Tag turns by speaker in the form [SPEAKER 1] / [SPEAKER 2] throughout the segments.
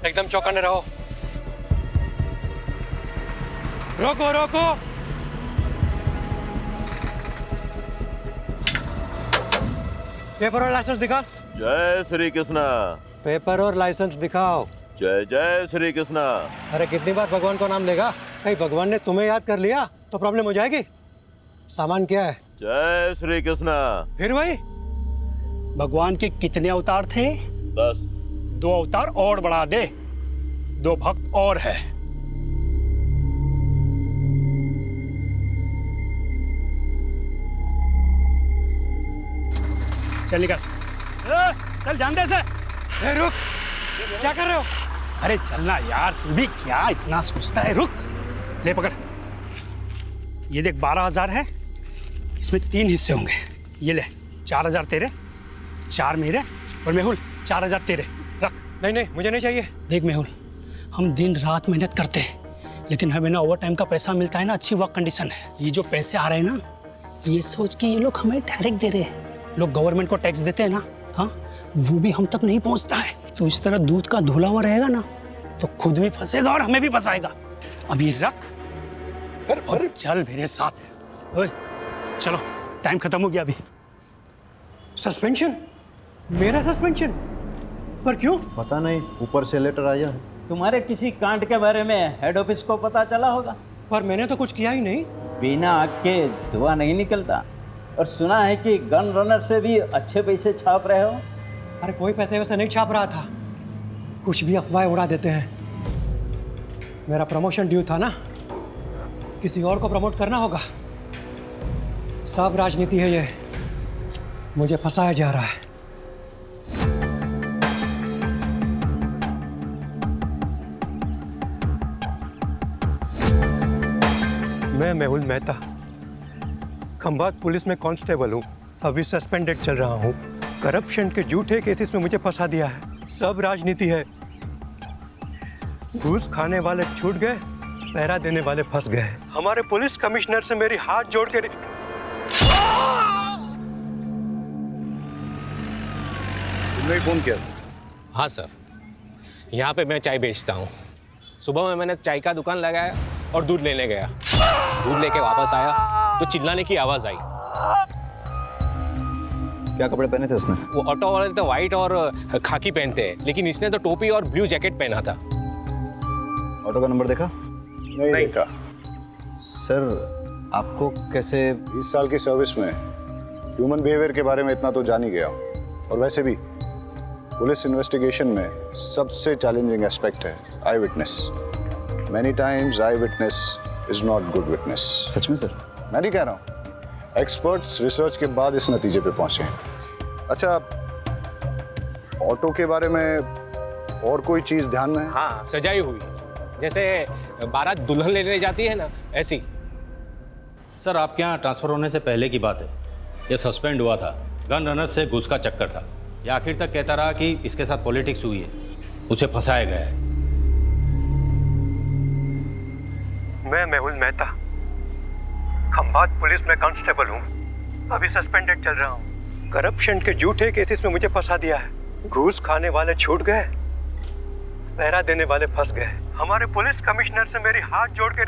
[SPEAKER 1] एकदम चौकन्ने रहो। रोको रोको। पेपर और लाइसेंस दिखा।
[SPEAKER 2] जय श्री कृष्णा।
[SPEAKER 1] पेपर और लाइसेंस दिखाओ।
[SPEAKER 2] जय जय श्री कृष्णा।
[SPEAKER 1] अरे कितनी बार भगवान को नाम लेगा? कहीं भगवान ने तुम्हें याद कर लिया तो प्रॉब्लम हो जाएगी। सामान क्या है?
[SPEAKER 2] जय श्री कृष्णा।
[SPEAKER 1] फिर वही?
[SPEAKER 3] भगवान के कितने अवतार थे?
[SPEAKER 2] 10।
[SPEAKER 3] 2 अवतार और बढ़ा दे, 2 भक्त और है। चल निकल। चल जान दे से।
[SPEAKER 1] रुक, क्या कर रहे हो?
[SPEAKER 3] अरे चलना यार, तू भी क्या इतना सोचता है? रुक, ले पकड़। ये देख 12,000 है, इसमें 3 हिस्से होंगे। ये ले 4,000 तेरे, 4 मेरे, और मेहुल 4,000 तेरे। रख।
[SPEAKER 1] नहीं नहीं, मुझे नहीं चाहिए।
[SPEAKER 3] देख मेहुल, हम दिन रात मेहनत करते हैं, लेकिन हमें ना ओवर टाइम का पैसा मिलता है ना, अच्छी वर्क कंडीशन है। ये जो पैसे आ रहे हैं ना, ये सोच के ये लोग हमें डायरेक्ट दे रहे हैं। लोग गवर्नमेंट को टैक्स देते हैं ना, हाँ, वो भी हम तक नहीं पहुंचता है। तो इस तरह दूध का धुला हुआ रहेगा ना, तो खुद भी फंसेगा और हमें भी फंसाएगा। अब ये रख और चल मेरे साथ। ओए चलो, टाइम खत्म हो गया अभी।
[SPEAKER 1] सस्पेंशन? मेरा सस्पेंशन? पर क्यों?
[SPEAKER 4] पता नहीं, ऊपर से लेटर आया है।
[SPEAKER 5] तुम्हारे किसी कांड के बारे में हेड ऑफिस को पता चला होगा।
[SPEAKER 1] पर मैंने तो कुछ किया ही नहीं।
[SPEAKER 5] बिना आग के धुआं नहीं निकलता। और सुना है कि गन रनर से भी अच्छे पैसे छाप रहे हो।
[SPEAKER 1] अरे कोई पैसे वैसे नहीं छाप रहा था, कुछ भी अफवाहें उड़ा देते हैं। मेरा प्रमोशन ड्यू था ना, किसी और को प्रमोट करना होगा। सब राजनीति है ये, मुझे फंसाया जा रहा है। मैं मेहुल मेहता, खंभात पुलिस में कांस्टेबल हूँ। अभी सस्पेंडेड चल रहा हूँ। करप्शन के झूठे केसेस में मुझे फंसा दिया है। सब राजनीति है। घूस खाने वाले छूट गए, पहरा देने वाले फंस गए। हमारे पुलिस कमिश्नर से मेरी हाथ जोड़ के
[SPEAKER 4] तुमने फोन किया?
[SPEAKER 6] हाँ सर, यहाँ पे मैं चाय बेचता हूँ। सुबह में मैंने चाय का दुकान लगाया और दूध लेने गया। दूध लेके वापस आया तो चिल्लाने की आवाज़ आई।
[SPEAKER 4] क्या कपड़े पहने थे उसने?
[SPEAKER 6] वो ऑटो वाले तो वाइट और खाकी पहनते हैं, लेकिन इसने तो टोपी और ब्लू जैकेट पहना था।
[SPEAKER 4] ऑटो का नंबर देखा?
[SPEAKER 7] नहीं देखा।
[SPEAKER 4] सर, आपको कैसे?
[SPEAKER 7] 20 साल की सर्विस में ह्यूमन बिहेवियर के बारे में इतना तो जान ही गया हूँ। और वैसे भी पुलिस इन्वेस्टिगेशन में सबसे चैलेंजिंग एस्पेक्ट है eye witness. Many times eye witness is not good witness.
[SPEAKER 4] सच में सर?
[SPEAKER 7] मैं नहीं कह रहा हूँ, एक्सपर्ट्स रिसर्च के बाद इस नतीजे पे पहुंचे हैं। अच्छा, ऑटो के बारे में और कोई चीज़ ध्यान में है?
[SPEAKER 6] हाँ, सजाई हुई, जैसे बारात दुल्हन लेने जाती है ना, ऐसी।
[SPEAKER 8] सर, आपके यहाँ ट्रांसफ़र होने से पहले की बात है। ये सस्पेंड हुआ था, गन रनर से घूस का चक्कर था। ये आखिर तक कहता रहा कि इसके साथ पॉलिटिक्स हुई है, उसे फंसाया गया है।
[SPEAKER 1] मैं मेहुल मेहता, खंभात पुलिस में कांस्टेबल हूँ। अभी सस्पेंडेड चल रहा हूँ। करप्शन के झूठे केसेस में मुझे फंसा दिया है। घूस खाने वाले छूट गए, पहरा देने वाले फंस गए। हमारे पुलिस कमिश्नर से मेरी हाथ जोड़ के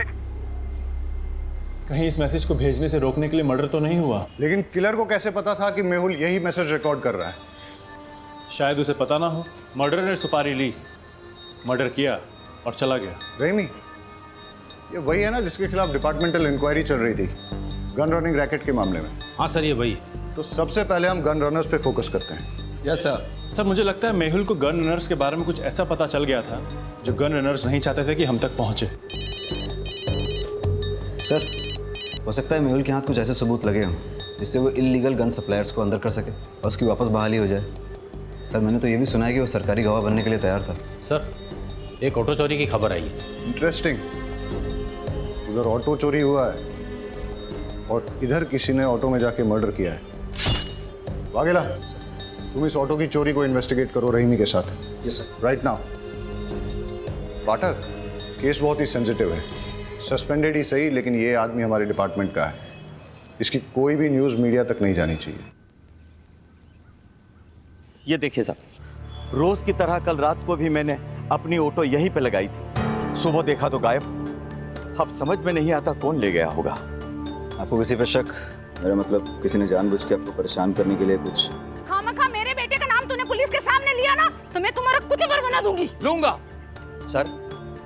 [SPEAKER 9] कहीं इस मैसेज को भेजने से रोकने के लिए मर्डर तो नहीं हुआ?
[SPEAKER 7] लेकिन किलर को कैसे पता था कि मेहुल यही मैसेज रिकॉर्ड कर रहा है?
[SPEAKER 9] शायद उसे पता ना हो। मर्डर ने सुपारी ली, मर्डर किया और चला गया।
[SPEAKER 7] रेमी, ये वही है ना जिसके खिलाफ डिपार्टमेंटल इंक्वायरी चल रही थी गन रनिंग रैकेट के मामले में?
[SPEAKER 8] हाँ सर, ये वही।
[SPEAKER 7] तो सबसे पहले हम गन रनर्स पे फोकस करते हैं।
[SPEAKER 4] Yes sir.
[SPEAKER 9] सर, मुझे लगता है मेहुल को गन रनर्स के बारे में कुछ ऐसा पता चल गया था जो गन रनर्स नहीं चाहते थे कि हम तक पहुंचे।
[SPEAKER 4] सर, हो सकता है मेहुल के हाथ कुछ ऐसे सबूत लगे हों जिससे वो इल्लीगल गन सप्लायर्स को अंदर कर सके और उसकी वापस बहाली हो जाए। सर, मैंने तो ये भी सुना है कि वो सरकारी गवाह बनने के लिए तैयार था।
[SPEAKER 8] सर, एक ऑटो चोरी की खबर आई है।
[SPEAKER 7] इंटरेस्टिंग। उधर ऑटो चोरी हुआ है और इधर किसी ने ऑटो में जाके मर्डर किया है। वाघेला, तुम इस ऑटो की चोरी को इन्वेस्टिगेट करो रहीमी के साथ।
[SPEAKER 4] Yes sir.
[SPEAKER 7] Right now. Pathak, case बहुत ही सेंसिटिव है। सस्पेंडेड ही सही, लेकिन ये आदमी हमारे डिपार्टमेंट का है। इसकी कोई भी न्यूज़ मीडिया तक नहीं जानी चाहिए।
[SPEAKER 10] ये देखिए साहब, रोज की तरह कल रात को भी मैंने अपनी ऑटो यहीं पे लगाई थी, सुबह देखा तो गायब। अब समझ में नहीं आता कौन ले गया होगा।
[SPEAKER 4] आपको किसी पे शक? मेरा मतलब किसी ने जानबूझ के आपको परेशान करने के लिए कुछ?
[SPEAKER 11] खामखा मेरे बेटे का नाम तूने पुलिस के सामने लिया ना, तो मैं तुम्हारा कुचबर बना दूंगी।
[SPEAKER 10] लूंगा सर,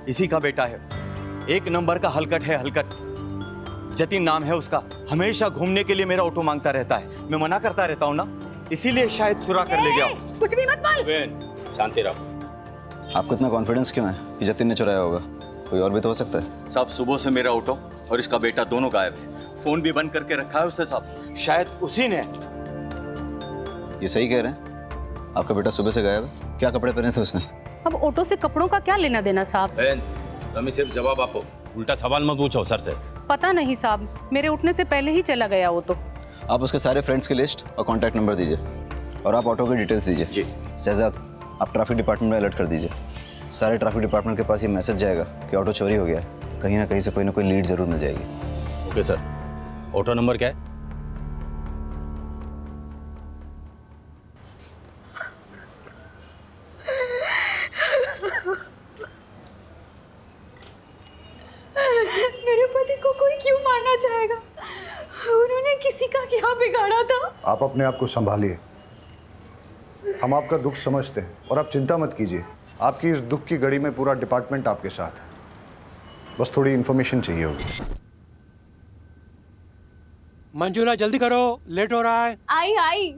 [SPEAKER 10] इसी का बेटा है, एक नंबर का हलकट है, हलकट। जतिन नाम है उसका, हमेशा घूमने के लिए मेरा ऑटो मांगता रहता है। मैं मना करता रहता हूँ ना, इसीलिए शायद चुरा कर ले गया।
[SPEAKER 11] कुछ भी मत बोल।
[SPEAKER 8] शांति रहो।
[SPEAKER 4] आपको इतना कॉन्फिडेंस क्यों है कि जतिन ने चुराया होगा? कोई और भी तो हो सकता है।
[SPEAKER 10] साहब, सुबह से मेरा ऑटो और इसका बेटा दोनों गायब है। फोन भी बंद करके रखा है उसने साहब, शायद उसी ने।
[SPEAKER 4] ये सही कह रहे हैं? आपका बेटा सुबह से गायब है? क्या कपड़े पहने थे उसने?
[SPEAKER 11] अब ऑटो से कपड़ों का क्या लेना देना साहब?
[SPEAKER 8] बहन, तुम्हें सिर्फ जवाब आपो, उल्टा सवाल मत पूछो सर से।
[SPEAKER 11] पता नहीं साहब, मेरे उठने से पहले ही चला गया वो तो।
[SPEAKER 4] आप उसके सारे फ्रेंड्स की लिस्ट और कॉन्टैक्ट नंबर दीजिए, और आप ऑटो की डिटेल्स दीजिए।
[SPEAKER 10] जी।
[SPEAKER 4] शहजाद, आप ट्रैफिक डिपार्टमेंट में अलर्ट कर दीजिए। सारे ट्रैफिक डिपार्टमेंट के पास ये मैसेज जाएगा कि ऑटो चोरी हो गया है, तो कहीं ना कहीं से कोई ना कोई लीड जरूर मिल जाएगी।
[SPEAKER 8] Okay sir. ऑटो नंबर क्या है?
[SPEAKER 11] मेरे पति को कोई क्यों मारना चाहेगा? उन्होंने किसी का क्या बिगाड़ा था?
[SPEAKER 7] आप अपने आप को संभालिए, हम आपका दुख समझते हैं और आप चिंता मत कीजिए। आपकी इस दुख की घड़ी में पूरा डिपार्टमेंट आपके साथ है, बस थोड़ी इन्फॉर्मेशन चाहिए होगी।
[SPEAKER 1] मंजूला जल्दी करो, लेट हो रहा है।
[SPEAKER 12] आई आई,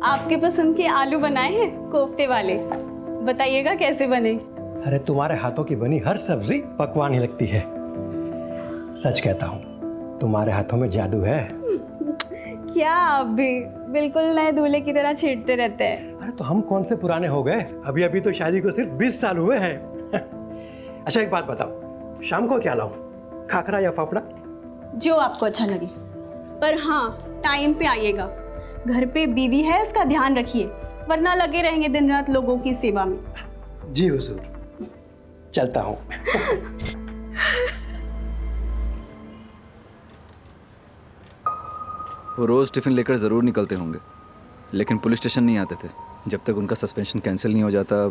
[SPEAKER 12] आपके पसंद के आलू बनाए हैं, कोफ्ते वाले। बताइएगा कैसे बने।
[SPEAKER 1] अरे तुम्हारे हाथों की बनी हर सब्जी पकवान ही लगती है। सच कहता हूँ, तुम्हारे हाथों में जादू है।
[SPEAKER 12] क्या आप भी बिल्कुल नए दूल्हे की तरह छेड़ते रहते हैं।
[SPEAKER 1] अरे तो हम कौन से पुराने हो गए, अभी अभी तो शादी को सिर्फ 20 साल हुए हैं। अच्छा एक बात बताओ, शाम को क्या लाऊं, खाखरा या फाफड़ा?
[SPEAKER 12] जो आपको अच्छा लगे, पर हाँ टाइम पे आइएगा। घर पे बीवी है, इसका ध्यान रखिए, वरना लगे रहेंगे दिन रात लोगों की सेवा में।
[SPEAKER 1] जी हुजूर, चलता हूँ।
[SPEAKER 4] वो रोज़ टिफ़िन लेकर ज़रूर निकलते होंगे, लेकिन पुलिस स्टेशन नहीं आते थे। जब तक उनका सस्पेंशन कैंसिल नहीं हो जाता,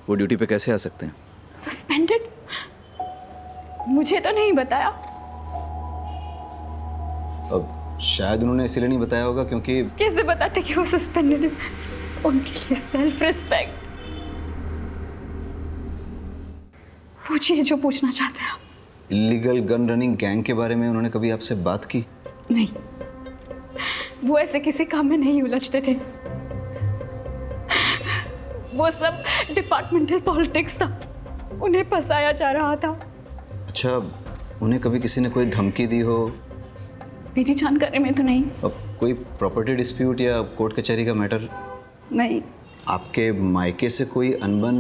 [SPEAKER 4] वो ड्यूटी पे कैसे आ सकते हैं?
[SPEAKER 12] सस्पेंडेड? मुझे तो नहीं बताया।
[SPEAKER 4] अब शायद उन्होंने इसीलिए नहीं बताया होगा क्योंकि...
[SPEAKER 12] कैसे बताते कि वो सस्पेंडेड है? उनके लिए सेल्फ रिस्पेक्ट। पूछिए जो पूछना चाहते हैं आप।
[SPEAKER 4] इलीगल गन रनिंग गैंग के बारे में उन्होंने कभी आपसे बात की?
[SPEAKER 12] नहीं, वो ऐसे किसी काम में नहीं उलझते थे। वो सब डिपार्टमेंटल पॉलिटिक्स था, उन्हें फंसाया जा रहा था।
[SPEAKER 4] अच्छा, उन्हें कभी किसी ने कोई धमकी दी हो?
[SPEAKER 12] मेरी जानकारी में तो नहीं।
[SPEAKER 4] अब कोई प्रॉपर्टी डिस्प्यूट या कोर्ट कचहरी का मैटर?
[SPEAKER 12] नहीं।
[SPEAKER 4] आपके मायके से कोई अनबन?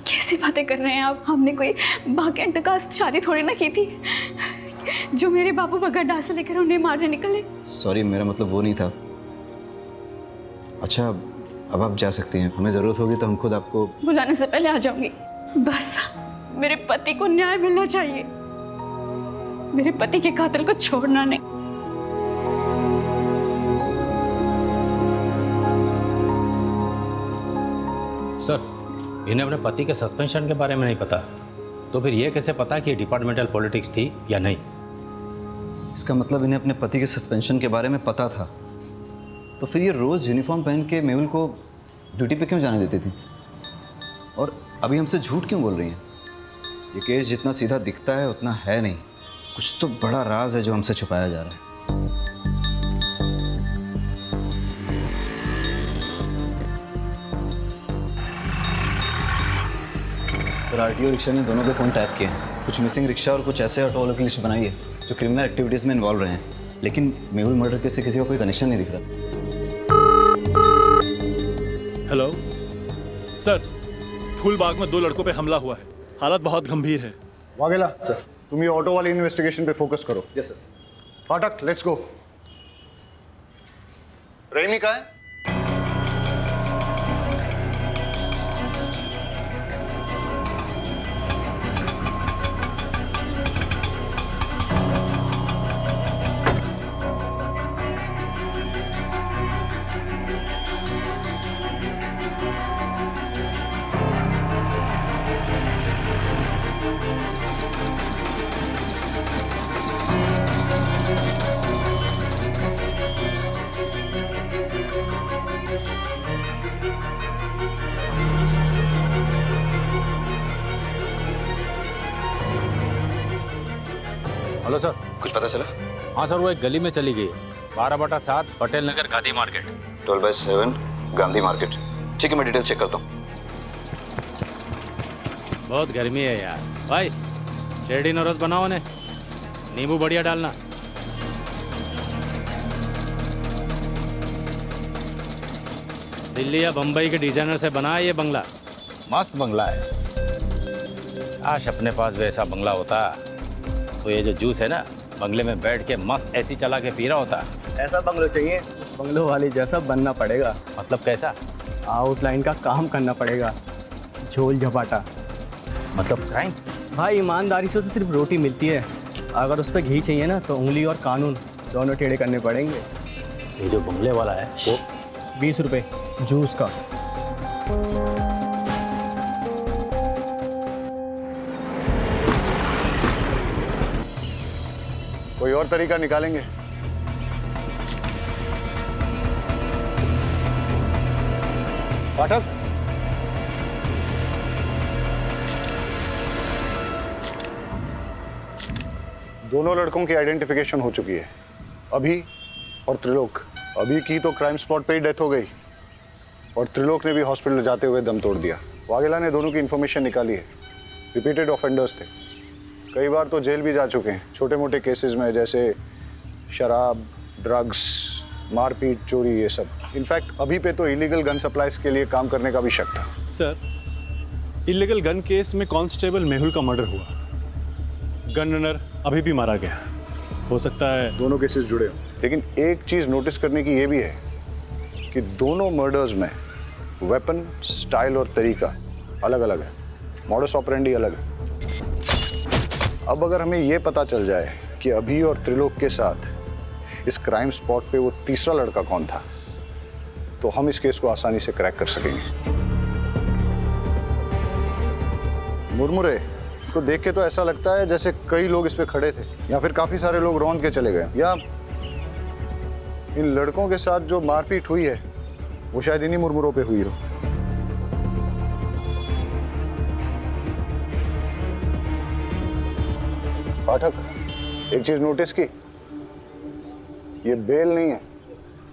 [SPEAKER 12] कैसी बातें कर रहे हैं आप? हमने कोई बाकेंट का शादी थोड़ी ना की थी जो मेरे बाबू बगैर डांसा लेकर उन्हें मारने निकले।
[SPEAKER 4] सॉरी, मेरा मतलब वो नहीं था। अच्छा, अब आप जा सकती हैं, हमें ज़रूरत होगी तो हम खुद आपको...
[SPEAKER 12] बुलाने से पहले आ जाऊंगी। बस मेरे पति को न्याय मिलना चाहिए, मेरे पति के कातिल को छोड़ना नहीं।
[SPEAKER 8] सर, इन्हें अपने पति के सस्पेंशन के बारे में नहीं पता, तो फिर ये कैसे पता कि डिपार्टमेंटल पॉलिटिक्स थी या नहीं?
[SPEAKER 4] इसका मतलब इन्हें अपने पति के सस्पेंशन के बारे में पता था, तो फिर ये रोज़ यूनिफॉर्म पहन के मेहुल को ड्यूटी पे क्यों जाने देती थी? और अभी हमसे झूठ क्यों बोल रही हैं? ये केस जितना सीधा दिखता है उतना है नहीं, कुछ तो बड़ा राज है जो हमसे छुपाया जा रहा है। सर, आरटीओ रिक्शा ने दोनों के फ़ोन टैप किए हैं। कुछ मिसिंग रिक्शा और कुछ ऐसे ऑटो वालों की लिस्ट बनाई है जो क्रिमिनल एक्टिविटीज़ में इन्वॉल्व रहे हैं, लेकिन मेहुल मर्डर केस से किसी का कोई कनेक्शन नहीं दिख रहा।
[SPEAKER 9] हेलो सर, फूलबाग में 2 लड़कों पे हमला हुआ है, हालत बहुत गंभीर है।
[SPEAKER 7] वाघेला सर, तुम ये ऑटो वाली इन्वेस्टिगेशन पे फोकस करो।
[SPEAKER 4] Yes sir.
[SPEAKER 7] फाटक, लेट्स गो। रहीमी कहाँ है?
[SPEAKER 8] Hello sir.
[SPEAKER 4] कुछ पता चला?
[SPEAKER 8] हाँ सर, वो एक गली में चली गई है, 12/7 पटेल नगर गांधी मार्केट।
[SPEAKER 4] 12/7 गांधी मार्केट। ठीक है, मैं डिटेल चेक करता हूँ।
[SPEAKER 8] बहुत गर्मी है यार। भाई शेरडी नरस बनाओ ने, नींबू बढ़िया डालना। दिल्ली या बम्बई के डिजाइनर से बना है ये बंगला, मस्त बंगला है। काश अपने पास वैसा बंगला होता तो ये जो जूस है ना, बंगले में बैठ के मस्त ऐसी चला के पी रहा होता।
[SPEAKER 13] ऐसा बंगलो चाहिए, बंगलो वाली जैसा बनना पड़ेगा।
[SPEAKER 8] मतलब कैसा?
[SPEAKER 13] आउटलाइन का काम करना पड़ेगा, झोल झपाटा।
[SPEAKER 8] मतलब क्राइम?
[SPEAKER 13] भाई ईमानदारी से तो सिर्फ रोटी मिलती है, अगर उस पर घी चाहिए ना तो उंगली और कानून दोनों टेढ़े करने पड़ेंगे।
[SPEAKER 8] ये जो बंगले वाला है वो
[SPEAKER 13] 20 रुपये जूस का।
[SPEAKER 7] कोई और तरीका निकालेंगे? पाठक, दोनों लड़कों की आइडेंटिफिकेशन हो चुकी है, अभी और त्रिलोक। अभी की तो क्राइम स्पॉट पे ही डेथ हो गई और त्रिलोक ने भी हॉस्पिटल जाते हुए दम तोड़ दिया। वाघेला ने दोनों की इन्फॉर्मेशन निकाली है, रिपीटेड ऑफेंडर्स थे, कई बार तो जेल भी जा चुके हैं छोटे मोटे केसेस में, जैसे शराब, ड्रग्स, मारपीट, चोरी, ये सब। इनफैक्ट अभी पे तो इलीगल गन सप्लाईज के लिए काम करने का भी शक था।
[SPEAKER 9] सर, इलीगल गन केस में कांस्टेबल मेहुल का मर्डर हुआ, गन रनर अभी भी मारा गया। हो सकता है
[SPEAKER 7] दोनों केसेस जुड़े हो, लेकिन एक चीज नोटिस करने की ये भी है कि दोनों मर्डर्स में वेपन, स्टाइल और तरीका अलग अलग है, मॉडस ऑपरेंडी अलग है। अब अगर हमें ये पता चल जाए कि अभी और त्रिलोक के साथ इस क्राइम स्पॉट पे वो तीसरा लड़का कौन था, तो हम इस केस को आसानी से क्रैक कर सकेंगे। मुरमुरे को देख के तो ऐसा लगता है जैसे कई लोग इस पे खड़े थे, या फिर काफी सारे लोग रौंद के चले गए, या इन लड़कों के साथ जो मारपीट हुई है वो शायद इन्हीं मुरमुरों पे हुई हो। पाठक, एक चीज नोटिस की, ये बेल नहीं है,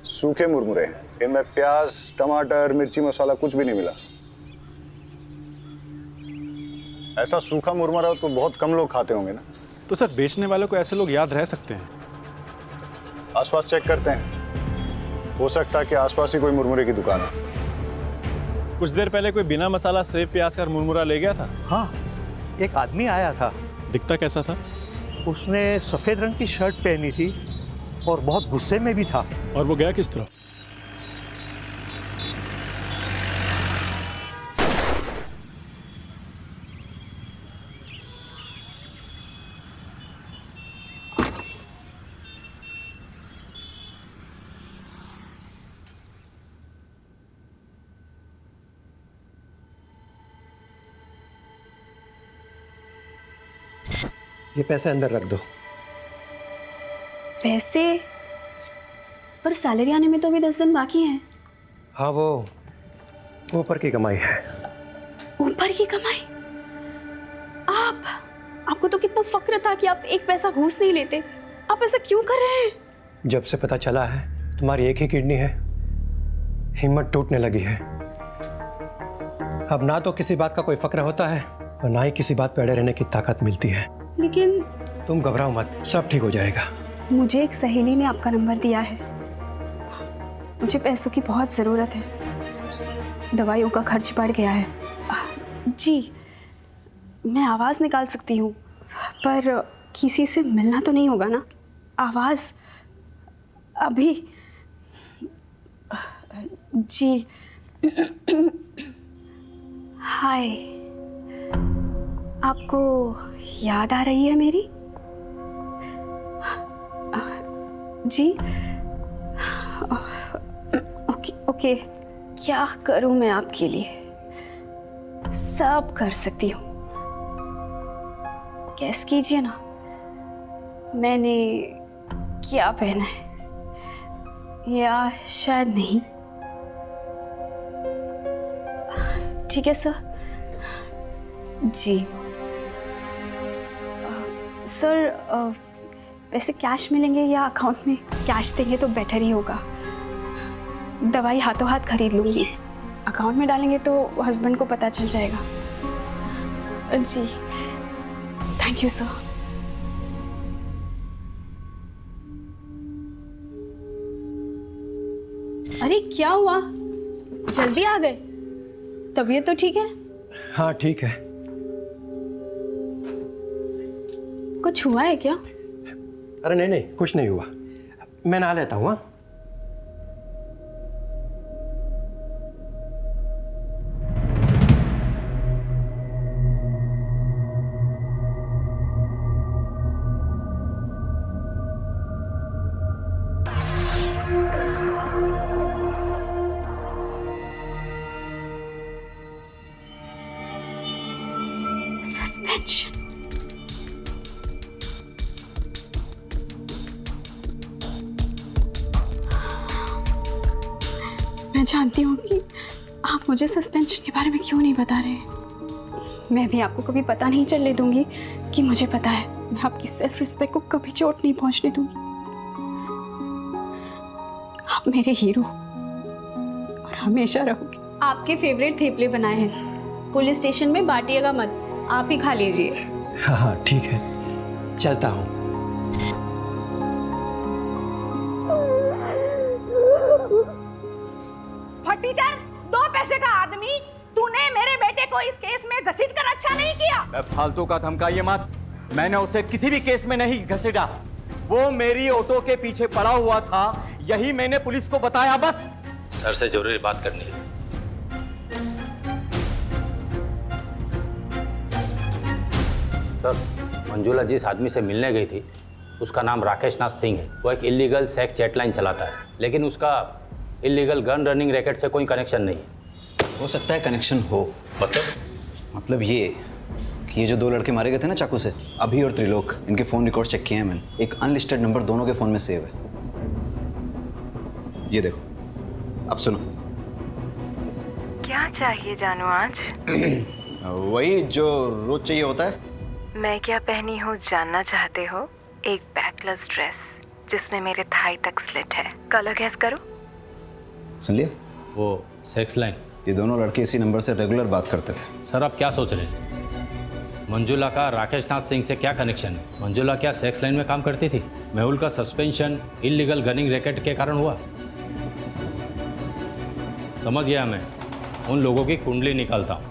[SPEAKER 7] सूखे मुरमुरे हैं। इनमें प्याज, टमाटर, मिर्ची मसाला कुछ भी नहीं मिला। ऐसा सूखा मुरमुरा तो बहुत कम लोग खाते होंगे ना।
[SPEAKER 9] तो सर, बेचने वालों को ऐसे लोग याद रह सकते हैं?
[SPEAKER 7] आसपास चेक करते हैं, हो सकता है कि आसपास ही कोई मुरमुरे की दुकान है।
[SPEAKER 9] कुछ देर पहले कोई बिना मसाला सेव प्याज का मुरमुरा ले गया था।
[SPEAKER 1] हाँ, एक आदमी आया था।
[SPEAKER 9] दिखता कैसा था?
[SPEAKER 1] उसने सफेद रंग की शर्ट पहनी थी और बहुत गुस्से में भी था।
[SPEAKER 9] और वो गया किस तरफ?
[SPEAKER 1] ये पैसे अंदर रख दो।
[SPEAKER 12] पैसे? पर सैलरी आने में तो अभी 10 दिन बाकी हैं।
[SPEAKER 1] हाँ, वो ऊपर की कमाई है।
[SPEAKER 12] ऊपर की कमाई? आपको तो कितना फक्र था कि आप एक पैसा घूस नहीं लेते। आप ऐसा क्यों कर रहे हैं?
[SPEAKER 1] जब से पता चला है तुम्हारी एक ही किडनी है, हिम्मत टूटने लगी है। अब ना तो किसी बात का कोई फक्र होता है और ना ही किसी बात पे अड़े रहने की ताकत मिलती है।
[SPEAKER 12] लेकिन
[SPEAKER 1] तुम घबराओ मत, सब ठीक हो जाएगा।
[SPEAKER 12] मुझे एक सहेली ने आपका नंबर दिया है। मुझे पैसों की बहुत ज़रूरत है, दवाइयों का खर्च बढ़ गया है। जी, मैं आवाज़ निकाल सकती हूँ, पर किसी से मिलना तो नहीं होगा ना? आवाज़ अभी? जी, हाय, आपको याद आ रही है मेरी? जी, ओके, क्या करूं मैं आपके लिए? सब कर सकती हूँ। गैस कीजिए ना, मैंने क्या पहना है या शायद नहीं। ठीक है सर। जी सर, पैसे कैश मिलेंगे या अकाउंट में? कैश देंगे तो बेटर ही होगा। दवाई हाथों हाथ खरीद लूँगी, अकाउंट में डालेंगे तो हस्बैंड को पता चल जाएगा। जी थैंक यू सर। अरे क्या हुआ, जल्दी आ गए? तबीयत तो ठीक है?
[SPEAKER 1] हाँ ठीक है।
[SPEAKER 12] कुछ हुआ है क्या?
[SPEAKER 1] अरे नहीं नहीं, कुछ नहीं हुआ, मैं नहा लेता हूँ। हाँ
[SPEAKER 12] सस्पेंशन। मैं जानती हूँ कि आप मुझे सस्पेंशन के बारे में क्यों नहीं बता रहे। मैं भी आपको कभी पता नहीं चलने दूंगी कि मुझे पता है। मैं आपकी सेल्फ रिस्पेक्ट को कभी चोट नहीं पहुंचने दूंगी। आप मेरे हीरो और हमेशा रहोगे। आपके फेवरेट थेपले बनाए हैं, पुलिस स्टेशन में बांटिएगा मत, आप ही खा लीजिए।
[SPEAKER 1] हाँ हाँ ठीक है, चलता हूँ।
[SPEAKER 11] फटीचर, 2 पैसे का आदमी, तूने मेरे बेटे को इस केस में घसीट कर अच्छा नहीं किया।
[SPEAKER 10] फालतू का धमकाइए मत, मैंने उसे किसी भी केस में नहीं घसीटा। वो मेरी ऑटो के पीछे पड़ा हुआ था, यही मैंने पुलिस को बताया बस।
[SPEAKER 8] सर से जरूरी बात करनी है। सर, मंजुला जिस आदमी से मिलने गई थी उसका नाम राकेश नाथ सिंह है। वो एक इलीगल सेक्स चैटलाइन चलाता है, लेकिन उसका इलीगल गन रनिंग रैकेट से कोई कनेक्शन नहीं है।
[SPEAKER 4] हो सकता है कनेक्शन हो। मतलब ये कि ये जो 2 लड़के मारे गए थे ना चाकू से, अभी और त्रिलोक, इनके फ़ोन रिकॉर्ड चेक किए हैं मैंने। एक अनलिस्टेड नंबर दोनों के फ़ोन में सेव है। ये देखो, अब सुनो।
[SPEAKER 14] क्या चाहिए जानू आज?
[SPEAKER 4] वही जो रोज चाहिए होता है।
[SPEAKER 14] मैं क्या पहनी हूँ जानना चाहते हो? एक बैकलेस ड्रेस जिसमें मेरे थाई तक स्लिट है। कलर गैस करो।
[SPEAKER 4] सुन लिया?
[SPEAKER 8] वो सेक्स लाइन।
[SPEAKER 4] ये दोनों लड़के इसी नंबर से रेगुलर बात करते थे।
[SPEAKER 8] सर आप क्या सोच रहे हैं? मंजुला का राकेश नाथ सिंह से क्या कनेक्शन है? मंजुला क्या सेक्स लाइन में काम करती थी? मेहुल का सस्पेंशन इलीगल गनिंग रैकेट के कारण हुआ। समझ गया मैं, उन लोगों की कुंडली निकालता हूँ।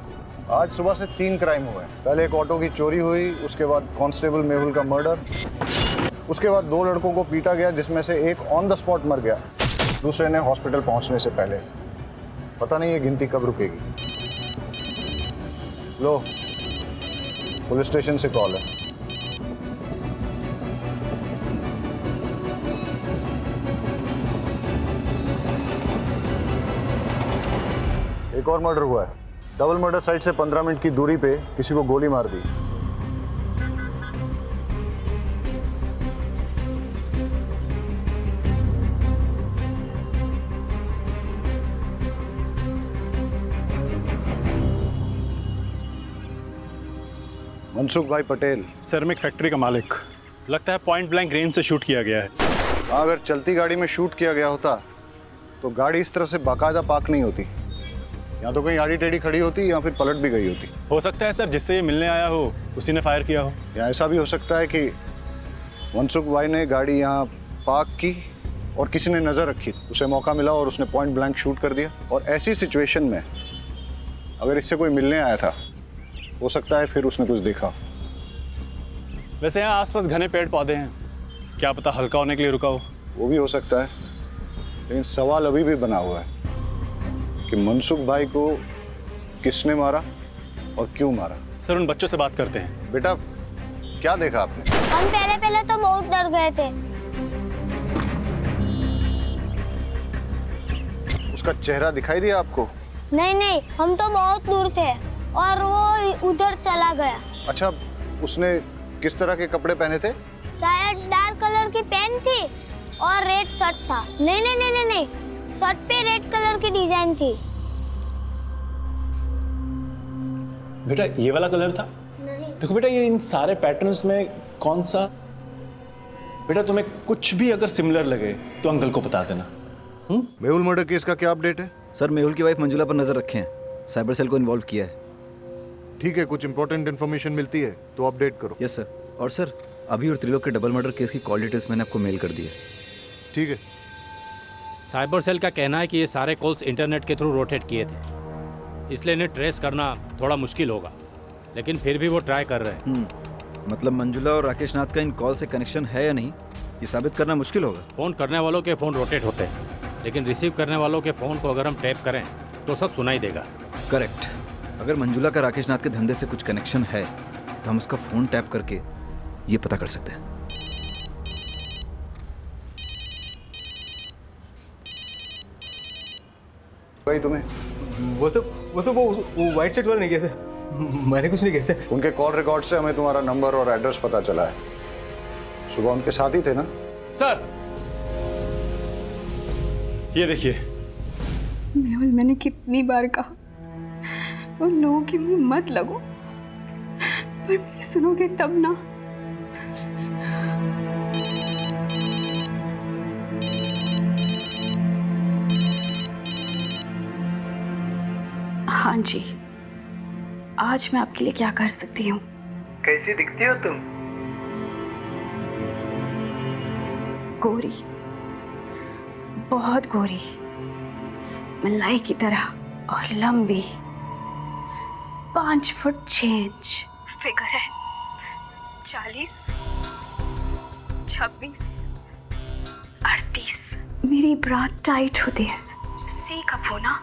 [SPEAKER 7] आज सुबह से 3 क्राइम हुए। पहले एक ऑटो की चोरी हुई, उसके बाद कांस्टेबल मेहुल का मर्डर, उसके बाद 2 लड़कों को पीटा गया जिसमें से एक ऑन द स्पॉट मर गया, दूसरे ने हॉस्पिटल पहुंचने से पहले। पता नहीं ये गिनती कब रुकेगी। लो, पुलिस स्टेशन से कॉल है। एक और मर्डर हुआ है। डबल मर्डर साइट से 15 मिनट की दूरी पे किसी को गोली मार दी। मनसुख भाई पटेल।
[SPEAKER 9] सर मैं एक फैक्ट्री का मालिक। लगता है पॉइंट ब्लैंक रेंज से शूट किया गया है।
[SPEAKER 7] अगर चलती गाड़ी में शूट किया गया होता तो गाड़ी इस तरह से बाकायदा पार्क नहीं होती। या तो कहीं आड़ी टेढ़ी खड़ी होती या फिर पलट भी गई होती।
[SPEAKER 9] हो सकता है सर जिससे ये मिलने आया हो उसी ने फायर किया हो।
[SPEAKER 7] या ऐसा भी हो सकता है कि मनसुख भाई ने गाड़ी यहाँ पार्क की और किसी ने नज़र रखी, उसे मौका मिला और उसने पॉइंट ब्लैंक शूट कर दिया। और ऐसी सिचुएशन में अगर इससे कोई मिलने आया था, हो सकता है फिर उसने कुछ देखा।
[SPEAKER 9] वैसे यहाँ आसपास घने पेड़ पौधे हैं, क्या पता हल्का होने के लिए रुका हो।
[SPEAKER 7] वो भी हो सकता है, लेकिन सवाल अभी भी बना हुआ है कि मनसुख भाई को किसने मारा और क्यों मारा।
[SPEAKER 9] सर उन बच्चों से बात करते हैं।
[SPEAKER 7] बेटा क्या देखा आपने?
[SPEAKER 15] हम पहले तो बहुत डर गए थे।
[SPEAKER 7] उसका चेहरा दिखाई दिया आपको?
[SPEAKER 15] नहीं, हम तो बहुत दूर थे और वो उधर चला गया।
[SPEAKER 7] अच्छा, उसने किस तरह के कपड़े पहने थे?
[SPEAKER 15] शायद डार्क कलर की पैंट थी और रेड शर्ट था। नहीं नहीं नहीं नहीं नहीं, शर्ट पे रेड कलर की डिजाइन थी।
[SPEAKER 9] बेटा ये वाला कलर था?
[SPEAKER 15] नहीं।
[SPEAKER 9] देखो बेटा, ये इन सारे पैटर्न्स में कौन सा? बेटा तुम्हें कुछ भी अगर सिमिलर लगे तो अंकल को बता देना।
[SPEAKER 7] मेहुल मर्डर केस का क्या अपडेट है?
[SPEAKER 4] सर मेहुल की वाइफ मंजुला पर नजर रखे हैं, साइबर सेल को इन्वॉल्व किया है।
[SPEAKER 7] ठीक है, कुछ इंपॉर्टेंट इन्फॉर्मेशन मिलती है तो अपडेट करो।
[SPEAKER 4] Yes sir. और सर अभी और त्रिलोक के डबल मर्डर केस की कॉल डिटेल्स मैंने आपको मेल कर दी है।
[SPEAKER 7] ठीक है।
[SPEAKER 8] साइबर सेल का कहना है कि ये सारे कॉल्स इंटरनेट के थ्रू रोटेट किए थे, इसलिए इन्हें ट्रेस करना थोड़ा मुश्किल होगा, लेकिन फिर भी वो ट्राई कर रहे हैं।
[SPEAKER 4] मतलब मंजुला और राकेश नाथ का इन कॉल से कनेक्शन है या नहीं, ये साबित करना मुश्किल होगा।
[SPEAKER 8] फ़ोन करने वालों के फ़ोन रोटेट होते हैं, लेकिन रिसीव करने वालों के फ़ोन को अगर हम टैप करें तो सब सुनाई देगा।
[SPEAKER 4] करेक्ट। अगर मंजुला का राकेश नाथ के धंधे से कुछ कनेक्शन है तो हम उसका फ़ोन टैप करके ये पता कर सकते हैं।
[SPEAKER 7] भाई तुम्हें
[SPEAKER 13] वो व्हाइट शर्ट वाला नहीं कैसे? मैंने कुछ नहीं कैसे।
[SPEAKER 7] उनके कॉल रिकॉर्ड से हमें तुम्हारा नंबर और एड्रेस पता चला है। सुबह उनके साथ ही थे ना?
[SPEAKER 9] सर ये देखिए।
[SPEAKER 11] मेहुल, मैंने कितनी बार कहा उन लोगों के मुंह मत लगो, पर मेरी सुनोगे तब ना।
[SPEAKER 12] हाँ जी, आज मैं आपके लिए क्या कर सकती हूँ?
[SPEAKER 16] कैसी दिखती हो तुम?
[SPEAKER 12] गोरी, बहुत गोरी, मलाई की तरह और लंबी, 5 फुट 6 इंच फिगर है, 40, 26, 38। मेरी ब्रा टाइट होती है, सी कप होना।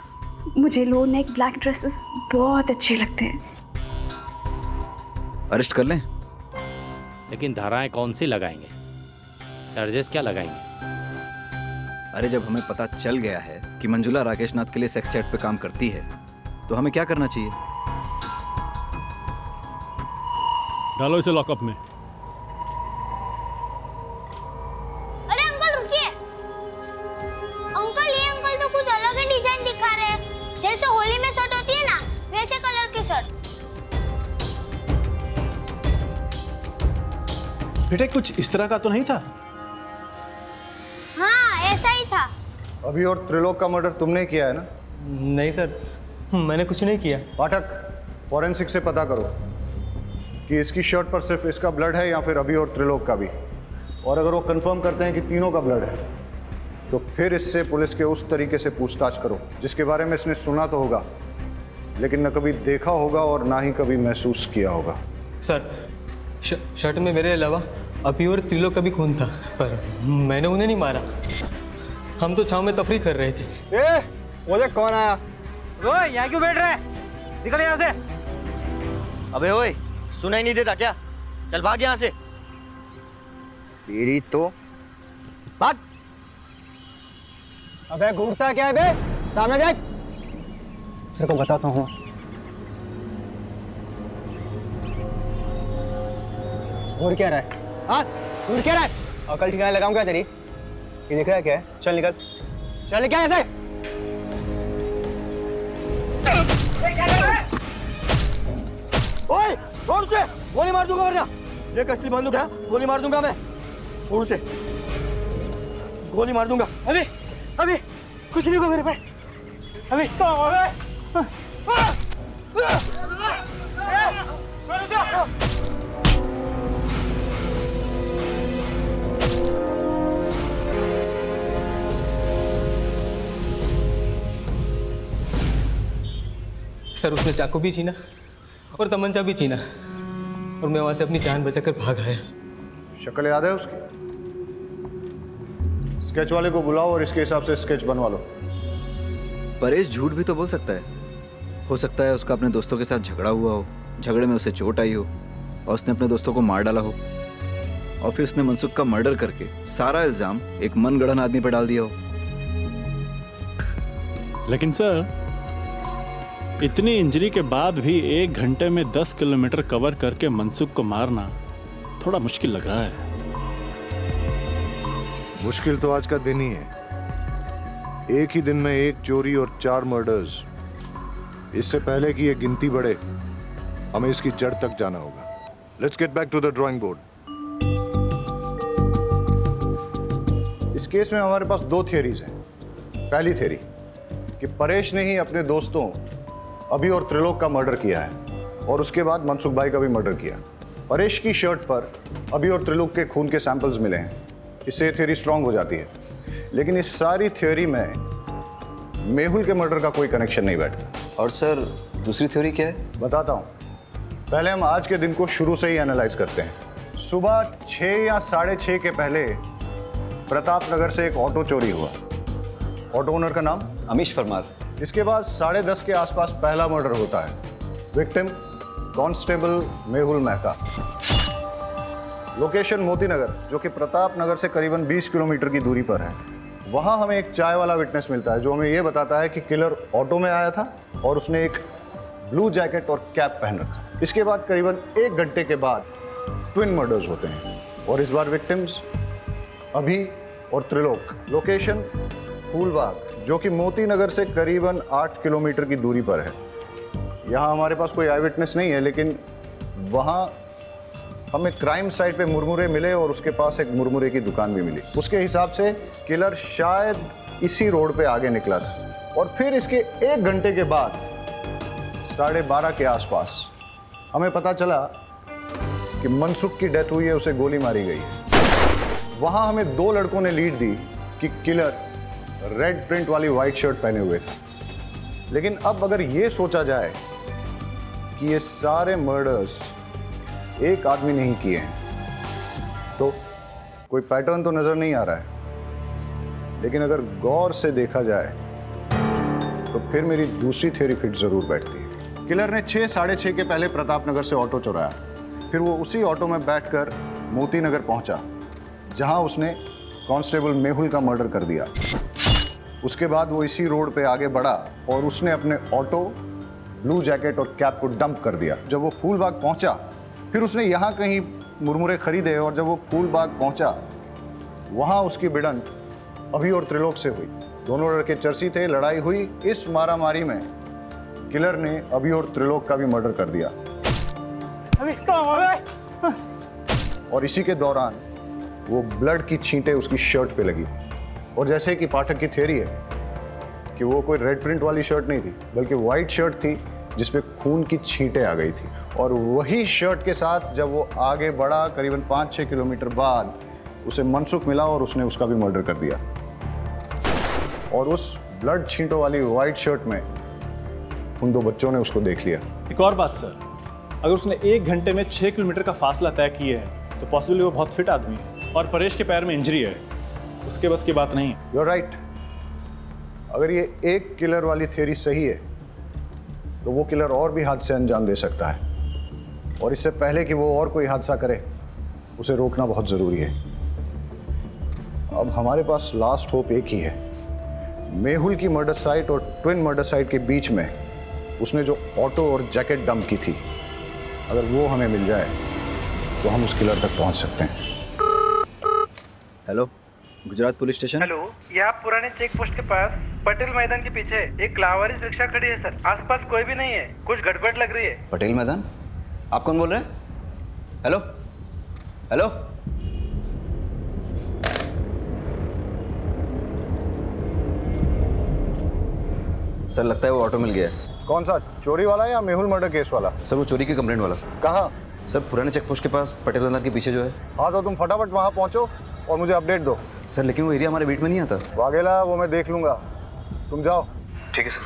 [SPEAKER 12] मुझे लो नेक ब्लैक ड्रेसेस बहुत अच्छे लगते हैं।
[SPEAKER 4] अरेस्ट कर लें?
[SPEAKER 8] लेकिन धाराएं कौन सी लगाएंगे? चार्जेस क्या लगाएंगे?
[SPEAKER 4] अरे जब हमें पता चल गया है कि मंजुला राकेश नाथ के लिए सेक्स चैट पे काम करती है तो हमें क्या करना चाहिए?
[SPEAKER 9] डालो इसे लॉकअप में।
[SPEAKER 15] अरे अंकल रुकिए। अंकल ये अंकल तो कुछ अलग ही डिजाइन दिखा रहे हैं। जैसे होली में शर्ट होती है ना, वैसे कलर की शर्ट।
[SPEAKER 9] बेटा कुछ इस तरह का तो नहीं था?
[SPEAKER 15] हाँ ऐसा ही था।
[SPEAKER 7] अभी और त्रिलोक का मर्डर तुमने किया है ना?
[SPEAKER 13] नहीं सर, मैंने कुछ नहीं किया।
[SPEAKER 7] पाठक, फॉरेंसिक से पता करो कि इसकी शर्ट पर सिर्फ इसका ब्लड है या फिर अभी और त्रिलोक का भी। और अगर वो कंफर्म करते हैं कि तीनों का ब्लड है तो फिर इससे पुलिस के उस तरीके से पूछताछ करो जिसके बारे में इसने सुना तो होगा लेकिन न कभी देखा होगा और ना ही कभी महसूस किया होगा।
[SPEAKER 13] सर शर्ट में मेरे अलावा अभी और त्रिलोक का भी खून था, पर मैंने उन्हें नहीं मारा। हम तो छांव में तफरी कर रहे थे।
[SPEAKER 10] वो देख कौन आया।
[SPEAKER 13] ओए यहाँ क्यों बैठ रहे हैं? निकल यहाँ से।
[SPEAKER 10] अबे ओए, सुनाई नहीं देता क्या? चल भाग यहाँ से।
[SPEAKER 16] तेरी तो
[SPEAKER 10] भाग। अबे घूरता क्या है बे? सामने देख।
[SPEAKER 13] तेरे को बताता हूँ।
[SPEAKER 10] घूर क्या रहा है? हाँ घूर क्या रहा है? अकल ठिकाने लगाऊं क्या तेरी? ये दिख रहा है क्या है? चल निकल, चल क्या ऐसे? ओए छोड़ उसे, गोली मार दूंगा वरना। ये कसली बंदूक है, गोली मार दूंगा मैं। छोड़ उसे, गोली मार दूंगा। अभी कुछ नहीं होगा मेरे पे। अभी
[SPEAKER 13] सर उसने चाकू भी छीना और तमंचा भी छीना और मैं वहां से अपनी जान बचाकर भाग आया।
[SPEAKER 7] शक्ल याद है उसकी? स्केच वाले को बुलाओ और इसके हिसाब से स्केच बनवा लो।
[SPEAKER 4] परेश झूठ भी तो बोल सकता है। हो सकता है उसका अपने दोस्तों के साथ झगड़ा हुआ हो, झगड़े में उसे चोट आई हो और उसने अपने दोस्तों को मार डाला हो और फिर उसने मनसुख का मर्डर करके सारा इल्जाम एक मनगढ़ंत आदमी पर डाल दिया हो।
[SPEAKER 9] लेकिन सर इतनी इंजरी के बाद भी 1 घंटे में 10 किलोमीटर कवर करके मनसुख को मारना थोड़ा मुश्किल लग रहा है।
[SPEAKER 7] मुश्किल तो आज का दिन ही है। एक ही दिन में 1 चोरी और 4 मर्डर्स। इससे पहले कि ये गिनती बढ़े, हमें इसकी जड़ तक जाना होगा। Let's get back to the drawing board. इस केस में हमारे पास 2 थियरीज हैं। पहली थियरी कि परेश ने ही अपने दोस्तों अभी और त्रिलोक का मर्डर किया है और उसके बाद मनसुख भाई का भी मर्डर किया। परेश की शर्ट पर अभी और त्रिलोक के खून के सैंपल्स मिले हैं। इससे थियरी स्ट्रांग हो जाती है। लेकिन इस सारी थियरी में मेहुल के मर्डर का कोई कनेक्शन नहीं बैठता।
[SPEAKER 4] और सर दूसरी थ्योरी क्या है?
[SPEAKER 7] बताता हूँ। पहले हम आज के दिन को शुरू से ही एनालाइज करते हैं। सुबह 6 या 6:30 के पहले प्रताप नगर से एक ऑटो चोरी हुआ। ऑटो ओनर का नाम
[SPEAKER 4] अमीश परमार।
[SPEAKER 7] इसके बाद 10:30 के आसपास पहला मर्डर होता है। Victim constable Mehul Mehta. Location Moti Nagar, जो कि प्रताप नगर से करीबन 20 किलोमीटर की दूरी पर है। वहां हमें एक चाय वाला विटनेस मिलता है जो हमें यह बताता है कि किलर ऑटो में आया था और उसने एक ब्लू जैकेट और कैप पहन रखा। इसके बाद करीबन 1 घंटे के बाद ट्विन मर्डर्स होते हैं और इस बार विक्टिम्स अभी और त्रिलोक। लोकेशन फूलबाग, जो कि मोती नगर से करीबन 8 किलोमीटर की दूरी पर है। यहाँ हमारे पास कोई आई विटनेस नहीं है, लेकिन वहाँ हमें क्राइम साइट पे मुरमुरे मिले और उसके पास एक मुरमुरे की दुकान भी मिली। उसके हिसाब से किलर शायद इसी रोड पे आगे निकला था और फिर इसके 1 घंटे के बाद 12:30 के आसपास हमें पता चला कि मनसुख की डेथ हुई है, उसे गोली मारी गई है। वहां हमें 2 लड़कों ने लीड दी कि किलर रेड प्रिंट वाली व्हाइट शर्ट पहने हुए था। लेकिन अब अगर ये सोचा जाए कि ये सारे मर्डर्स एक आदमी ने ही किए हैं तो कोई पैटर्न तो नजर नहीं आ रहा है। लेकिन अगर गौर से देखा जाए तो फिर मेरी दूसरी थ्योरी फिट जरूर बैठती है। किलर ने 6, 6:30 के पहले प्रताप नगर से ऑटो चुराया। फिर वो उसी ऑटो में बैठकर मोती नगर पहुंचा, जहां उसने कांस्टेबल मेहुल का मर्डर कर दिया। उसके बाद वो इसी रोड पे आगे बढ़ा और उसने अपने ऑटो, ब्लू जैकेट और कैप को डंप कर दिया। जब वो फूलबाग पहुंचा, फिर उसने यहाँ कहीं मुरमुरे खरीदे और जब वो फूलबाग पहुंचा, वहाँ उसकी भिड़ंत अभी और त्रिलोक से हुई। दोनों लड़के चर्सी थे, लड़ाई हुई। इस मारामारी में किलर ने अभी और त्रिलोक का भी मर्डर कर दिया। और इसी के दौरान वो ब्लड की छींटें उसकी शर्ट पे लगी। और जैसे कि पाठक की थ्योरी है कि वो कोई रेड प्रिंट वाली शर्ट नहीं थी, बल्कि वाइट शर्ट थी जिसपे खून की छींटें आ गई थी। और वही शर्ट के साथ जब वो आगे बढ़ा, करीबन 5-6 किलोमीटर बाद उसे मनसुख मिला और उसने उसका भी मर्डर कर दिया। और उस ब्लड छींटों वाली वाइट शर्ट में उन 2 बच्चों ने उसको देख लिया।
[SPEAKER 9] एक और बात सर, अगर उसने 1 घंटे में 6 किलोमीटर का फासला तय किया है तो पॉसिबली वो बहुत फिट आदमी है और परेश के पैर में इंजरी है, उसके बस की बात नहीं है।
[SPEAKER 7] You are right. अगर ये एक किलर वाली थ्योरी सही है तो वो किलर और भी हादसे अंजाम दे सकता है, और इससे पहले कि वो और कोई हादसा करे उसे रोकना बहुत ज़रूरी है। अब हमारे पास लास्ट होप एक ही है। मेहुल की मर्डर साइट और ट्विन मर्डर साइट के बीच में उसने जो ऑटो और जैकेट डंप की थी, अगर वो हमें मिल जाए तो हम उस किलर तक पहुंच सकते हैं।
[SPEAKER 4] Hello, Gujarat police station.
[SPEAKER 17] Hello, ये आप पुराने चेक पोस्ट के पास पटेल मैदान के पीछे एक लावारिस रिक्शा खड़ी है सर। आसपास कोई भी नहीं है, कुछ गड़बड़ लग रही है।
[SPEAKER 4] पटेल मैदान? आप कौन बोल रहे हैं? हेलो हेलो, सर लगता है वो ऑटो मिल गया है।
[SPEAKER 7] कौन सा, चोरी वाला या मेहुल मर्डर केस वाला?
[SPEAKER 4] सर वो चोरी की कंप्लेंट वाला।
[SPEAKER 7] कहाँ?
[SPEAKER 4] सर पुराने चेक पोस्ट के पास पटेल मैदान के पीछे जो है।
[SPEAKER 7] हाँ तो तुम फटाफट वहाँ पहुँचो और मुझे अपडेट दो।
[SPEAKER 4] सर लेकिन वो एरिया हमारे बीट में नहीं आता।
[SPEAKER 7] वाघेला, वो मैं देख लूंगा, तुम जाओ।
[SPEAKER 4] ठीक है सर।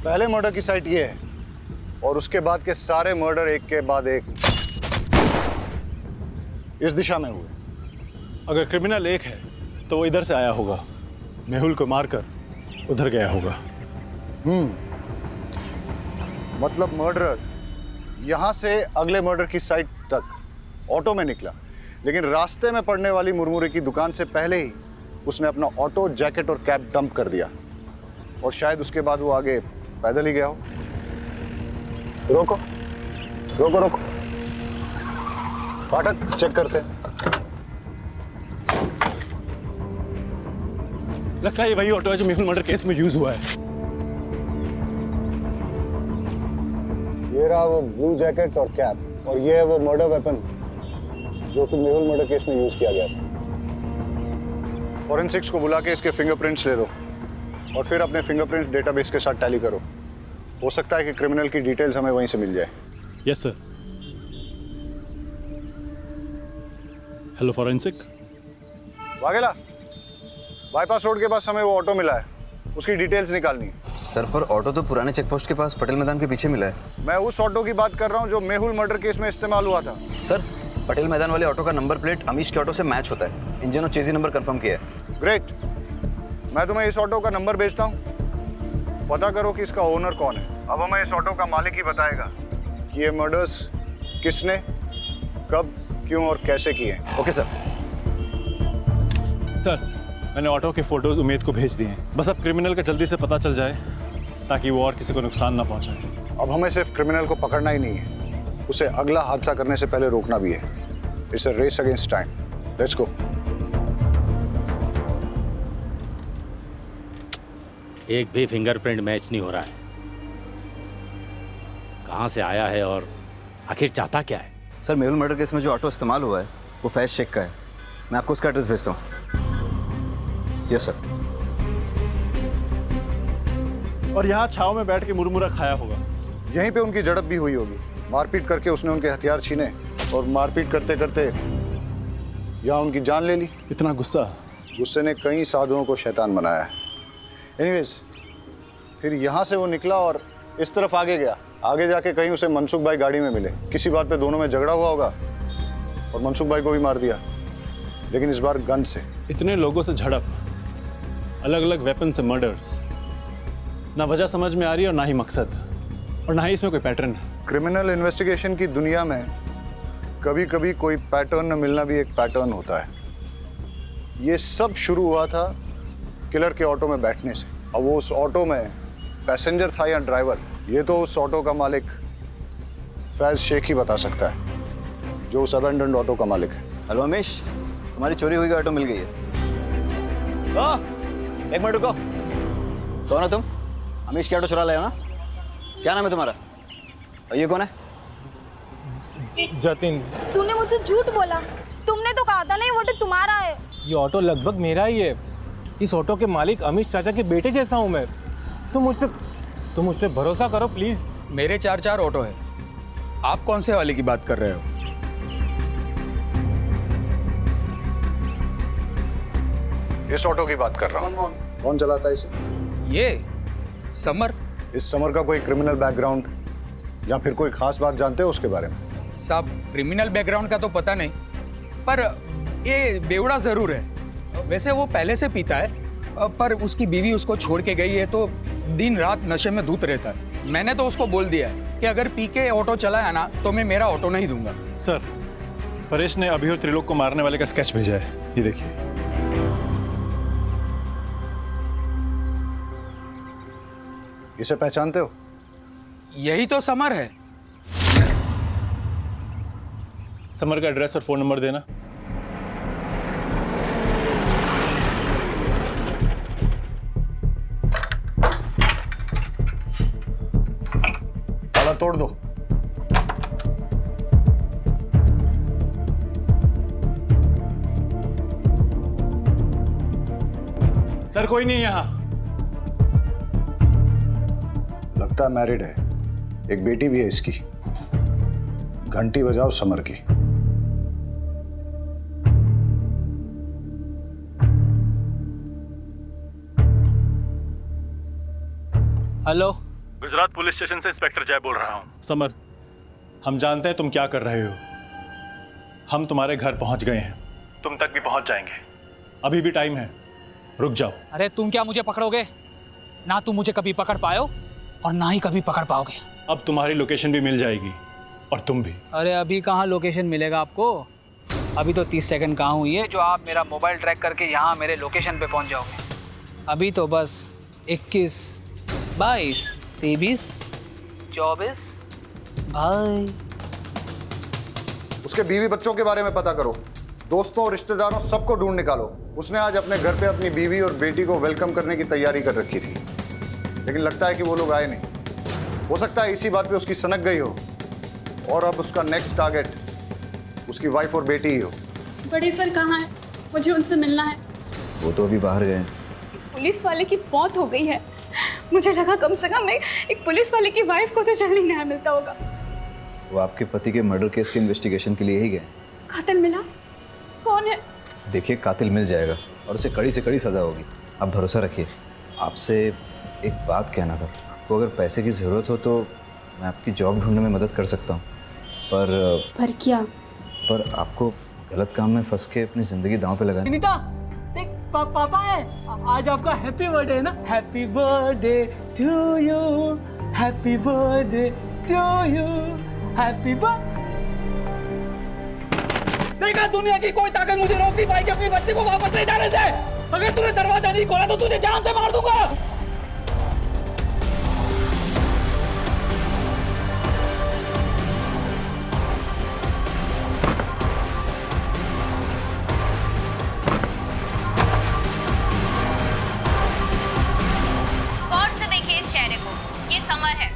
[SPEAKER 7] पहले मर्डर की साइट ये है और उसके बाद के सारे मर्डर एक के बाद एक इस दिशा में हुए।
[SPEAKER 9] अगर क्रिमिनल एक है तो वो इधर से आया होगा, मेहुल को मारकर उधर गया होगा।
[SPEAKER 7] मतलब मर्डरर यहाँ से अगले मर्डर की साइट तक ऑटो में निकला, लेकिन रास्ते में पड़ने वाली मुरमुरे की दुकान से पहले ही उसने अपना ऑटो, जैकेट और कैप डंप कर दिया और शायद उसके बाद वो आगे पैदल ही गया हो। रोको रोको रोको, फाटक चेक करते हैं।
[SPEAKER 9] लगता है ये वही ऑटो है जो मेहुल मर्डर केस में यूज हुआ है।
[SPEAKER 7] ये रहा वो ब्लू जैकेट और कैप, और ये है वो मर्डर वेपन जो कि मेहुल मर्डर केस में यूज किया गया था। फॉरेंसिक्स को बुला के इसके फिंगरप्रिंट्स ले लो और फिर अपने फिंगरप्रिंट डेटाबेस के साथ टैली करो। हो सकता है कि क्रिमिनल की डिटेल्स हमें वहीं से मिल जाए।
[SPEAKER 9] Yes sir. Hello forensic.
[SPEAKER 7] Vaghela, bypass road के पास हमें वो ऑटो मिला है, उसकी डिटेल्स निकालनी है।
[SPEAKER 4] सर पर ऑटो तो पुराने चेक पोस्ट के पास पटेल मैदान के पीछे मिला है।
[SPEAKER 7] मैं उस ऑटो की बात कर रहा हूँ जो मेहुल मर्डर केस में इस्तेमाल हुआ था।
[SPEAKER 4] सर पटेल मैदान वाले ऑटो का नंबर प्लेट अमीश के ऑटो से मैच होता है। इंजन और चेजी नंबर कंफर्म किया है।
[SPEAKER 7] ग्रेट, मैं तुम्हें इस ऑटो का नंबर भेजता हूँ, पता करो कि इसका ओनर कौन है। अब हमें इस ऑटो का मालिक ही बताएगा कि ये मर्डर्स किसने, कब, क्यों और कैसे किए।
[SPEAKER 4] Okay sir.
[SPEAKER 9] सर मैंने ऑटो के फोटोज उमेद को भेज दिए हैं, बस अब क्रिमिनल का जल्दी से पता चल जाए ताकि वो और किसी को नुकसान ना पहुंचाए।
[SPEAKER 7] अब हमें सिर्फ क्रिमिनल को पकड़ना ही नहीं है, उसे अगला हादसा करने से पहले रोकना भी है। It's a race against time. Let's go.
[SPEAKER 8] एक भी फिंगरप्रिंट मैच नहीं हो रहा है। कहाँ से आया है और आखिर चाहता क्या है?
[SPEAKER 4] सर मेहुल मर्डर केस में जो ऑटो इस्तेमाल हुआ है वो फैज शेख का है। मैं आपको उसका एड्रेस भेजता हूँ। Yes sir.
[SPEAKER 9] और यहाँ छाव में बैठ के मुरमुरा खाया होगा।
[SPEAKER 7] यहीं पे उनकी झड़प भी हुई होगी। मारपीट करके उसने उनके हथियार छीने और मारपीट करते करते यहाँ उनकी जान ले ली।
[SPEAKER 9] इतना गुस्सा?
[SPEAKER 7] गुस्से ने कई साधुओं को शैतान बनाया है। एनीवेज, फिर यहाँ से वो निकला और इस तरफ आगे गया। आगे जाके कहीं उसे मनसुख भाई गाड़ी में मिले। किसी बात पे दोनों में झगड़ा हुआ होगा और मनसुख भाई को भी मार दिया, लेकिन इस बार गन से।
[SPEAKER 9] इतने लोगों से झड़प, अलग अलग वेपन से मर्डर, ना वजह समझ में आ रही है और ना ही मकसद, और ना ही इसमें कोई पैटर्न है।
[SPEAKER 7] क्रिमिनल इन्वेस्टिगेशन की दुनिया में कभी कभी कोई पैटर्न न मिलना भी एक पैटर्न होता है। ये सब शुरू हुआ था किलर के ऑटो में बैठने से। अब वो उस ऑटो में पैसेंजर था या ड्राइवर, ये तो उस ऑटो का मालिक फैज शेख ही बता सकता है, जो उस अबैंडन्ड ऑटो का मालिक है।
[SPEAKER 4] हेलो अमीश, तुम्हारी चोरी हुई ऑटो मिल गई है। एक मिनट रुको। कौन हो तुम? अमीश की ऑटो चुरा लाए हो ना? क्या नाम है तुम्हारा? और ये कौन है?
[SPEAKER 13] जतिन।
[SPEAKER 15] तूने मुझसे झूठ बोला। तुमने तो कहा था ना ये ऑटो तुम्हारा है।
[SPEAKER 13] ये ऑटो लगभग मेरा ही है। इस ऑटो के मालिक अमीश चाचा के बेटे जैसा हूँ मैं। तुम मुझ पे भरोसा करो प्लीज।
[SPEAKER 18] मेरे 4 ऑटो है, आप कौन से वाले की बात कर रहे हो?
[SPEAKER 7] इस ऑटो की बात कर रहा हूँ। कौन चलाता है इसे?
[SPEAKER 18] ये समर।
[SPEAKER 7] इस समर का कोई क्रिमिनल बैकग्राउंड या फिर कोई खास बात जानते हो उसके बारे में?
[SPEAKER 18] साहब क्रिमिनल बैकग्राउंड का तो पता नहीं, पर ये बेवड़ा जरूर है। वैसे वो पहले से पीता है, पर उसकी बीवी उसको छोड़ के गई है तो दिन रात नशे में धूत रहता है। मैंने तो उसको बोल दिया है कि अगर पी के ऑटो चलाया ना तो मैं मेरा ऑटो नहीं दूंगा।
[SPEAKER 9] सर परेश ने अभी और त्रिलोक को मारने वाले का स्केच भेजा है, ये देखिए।
[SPEAKER 7] इसे पहचानते हो?
[SPEAKER 18] यही तो समर है।
[SPEAKER 9] समर का एड्रेस और फोन नंबर देना।
[SPEAKER 7] ताला तोड़ दो।
[SPEAKER 9] सर कोई नहीं यहाँ।
[SPEAKER 7] लगता है मैरिड है, एक बेटी भी है इसकी। घंटी बजाओ समर की।
[SPEAKER 18] हेलो,
[SPEAKER 9] गुजरात पुलिस स्टेशन से इंस्पेक्टर जय बोल रहा हूँ। समर, हम जानते हैं तुम क्या कर रहे हो। हम तुम्हारे घर पहुंच गए हैं, तुम तक भी पहुंच जाएंगे। अभी भी टाइम है, रुक जाओ।
[SPEAKER 18] अरे तुम क्या मुझे पकड़ोगे? ना तुम मुझे कभी पकड़ पाओ और ना ही कभी पकड़ पाओगे।
[SPEAKER 9] अब तुम्हारी लोकेशन भी मिल जाएगी और तुम भी।
[SPEAKER 18] अरे अभी कहाँ लोकेशन मिलेगा आपको? अभी तो 30 सेकंड कहाँ हुई है जो आप मेरा मोबाइल ट्रैक करके यहाँ मेरे लोकेशन पे पहुँच जाओगे। अभी तो बस 21, 22, 23, 24 भाई।
[SPEAKER 7] उसके बीवी बच्चों के बारे में पता करो, दोस्तों और रिश्तेदारों सबको ढूंढ निकालो। उसने आज अपने घर पे अपनी बीवी और बेटी को वेलकम करने की तैयारी कर रखी थी, लेकिन लगता है कि वो लोग आए नहीं। हो सकता है इसी बात पे उसकी सनक गई हो और अब उसका नेक्स्ट टारगेट उसकी वाइफ और बेटी ही हो।
[SPEAKER 11] बड़े सर कहाँ है? मुझे उनसे मिलना है।
[SPEAKER 4] वो तो अभी बाहर गए।
[SPEAKER 11] पुलिस वाले की मौत हो गई है। मुझे लगा कम से कम एक पुलिस वाले की वाइफ को तो जल्दी न्याय मिलता होगा।
[SPEAKER 4] वो आपके पति के मर्डर केस के इन्वेस्टिगेशन के लिए ही गए।
[SPEAKER 11] कातिल मिला? कौन है?
[SPEAKER 4] देखिए, कातिल मिल जाएगा और उसे कड़ी से कड़ी सज़ा होगी। आप भरोसा रखिए। आपसे एक बात कहना था। आपको अगर पैसे की ज़रूरत हो तो मैं आपकी जॉब ढूंढने में मदद कर सकता हूँ, पर
[SPEAKER 11] क्या?
[SPEAKER 4] पर आपको गलत काम में फंस के अपनी ज़िंदगी दांव पे लगानी।
[SPEAKER 3] विनीता, देख पापा है, आज आपका हैप्पी बर्थडे है ना। Happy birthday to you, happy birthday to you, happy birthday. देखा, दुनिया की कोई ताकत मुझे रोक नहीं पाएगी अपने बच्चे को वापस ले जाने से। अगर तूने दरवाजा नहीं खोला तो तुझे जान से मार दूंगा।
[SPEAKER 19] गौर से देखिए इस चेहरे को। ये समर है।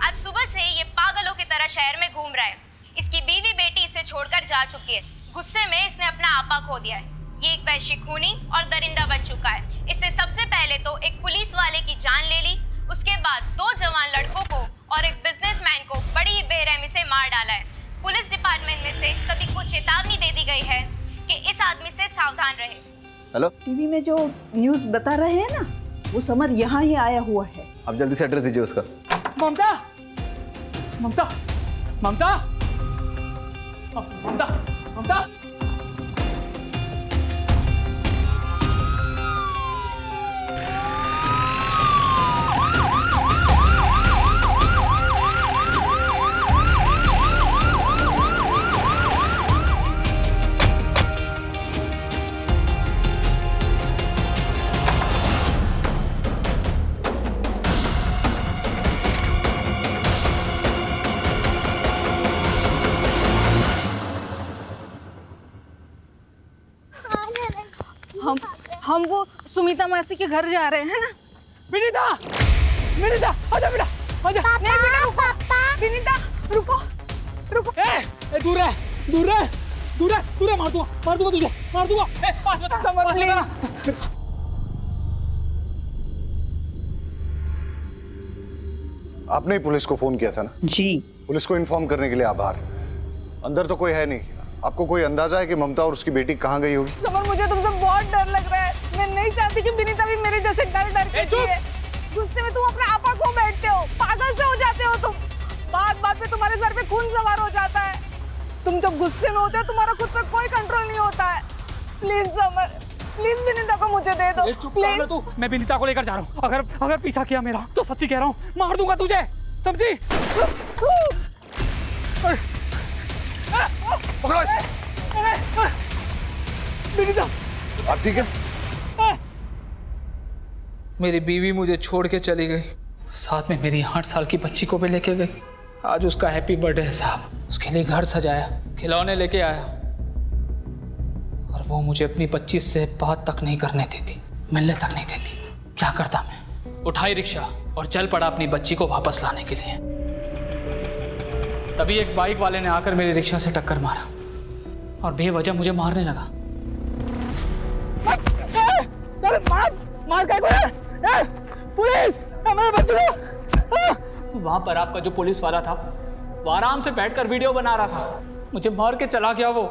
[SPEAKER 19] आज सुबह से ये पागलों की तरह शहर में घूम रहा है। इसकी बीवी बेटी इसे छोड़कर जा चुकी है। गुस्से में इसने अपना आपा खो दिया है। ये एक वैश्य खूनी और दरिंदा बन चुका है। इसने सबसे पहले तो एक पुलिस वाले की जान ले ली, उसके बाद 2 जवान लड़कों को और एक बिजनेसमैन को बड़ी बेरहमी से मार डाला है। पुलिस डिपार्टमेंट में से सभी को चेतावनी दे दी गई है कि इस आदमी से सावधान रहे।
[SPEAKER 4] हेलो,
[SPEAKER 20] टीवी में जो न्यूज़ बता रहे हैं ना, वो समर यहाँ ही आया हुआ है।
[SPEAKER 4] आप जल्दी से एड्रेस दीजिए उसका।
[SPEAKER 3] ममता, ममता, ममता, ममता, ममता।
[SPEAKER 20] हम वो सुमिता मासी के घर जा रहे हैं ना।
[SPEAKER 3] विनीता, विनीता, आजा बेटा, आजा।
[SPEAKER 20] नहीं बेटा, पापा। विनीता, रुको, रुको।
[SPEAKER 3] दूर है, दूर है, दूर है, दूर है। मार दूंगा तुझे, मार दूंगा। पास बता, पास बता।
[SPEAKER 7] आपने ही पुलिस को फोन किया था ना?
[SPEAKER 20] जी।
[SPEAKER 7] पुलिस को इन्फॉर्म करने के लिए आभार। अंदर तो कोई है नहीं। आपको कोई अंदाजा है कि ममता और उसकी बेटी कहाँ गई होगी?
[SPEAKER 20] समर, मुझे तुमसे बहुत डर लग रहा है। मैं नहीं चाहती कि विनीता भी मेरे जैसे डर के जिए। गुस्से में तुम अपने आपा को बैठते हो, पागल से हो जाते हो तुम। बात पे तुम्हारे सर पे खून सवार हो जाता है। तुम जब गुस्से में होते हो तुम्हारा खुद पर कोई कंट्रोल नहीं होता है। प्लीज समर, प्लीज विनीता को मुझे दे दो। प्लीज।
[SPEAKER 3] तू, मैं विनीता को लेकर जा रहा हूँ। अगर पीछा किया मेरा तो सच्ची कह रहा हूँ, मार दूंगा तुझे, समझी?
[SPEAKER 7] पकड़ो इसे।
[SPEAKER 3] विनीता,
[SPEAKER 7] आप ठीक है?
[SPEAKER 18] मेरी बीवी मुझे छोड़ के चली गई, साथ में मेरी 8 साल की बच्ची को भी लेके गई। आज उसका हैप्पी बर्थडे है साहब। उसके लिए घर सजाया, खिलौने लेके आया, और वो मुझे अपनी 25 से बात तक नहीं करने देती, मिलने तक नहीं देती। क्या करता मैं? उठाई रिक्शा और चल पड़ा अपनी बच्ची को वापस लाने के लिए। तभी एक बाइक वाले ने आकर मेरी रिक्शा से टक्कर मारा और बेवजह मुझे मारने लगा।
[SPEAKER 3] सर, मार क्या है? पुलिस, हमारे बच्चे को।
[SPEAKER 18] वहां पर आपका जो पुलिस वाला था वो आराम से बैठकर वीडियो बना रहा था। मुझे मार के चला गया वो।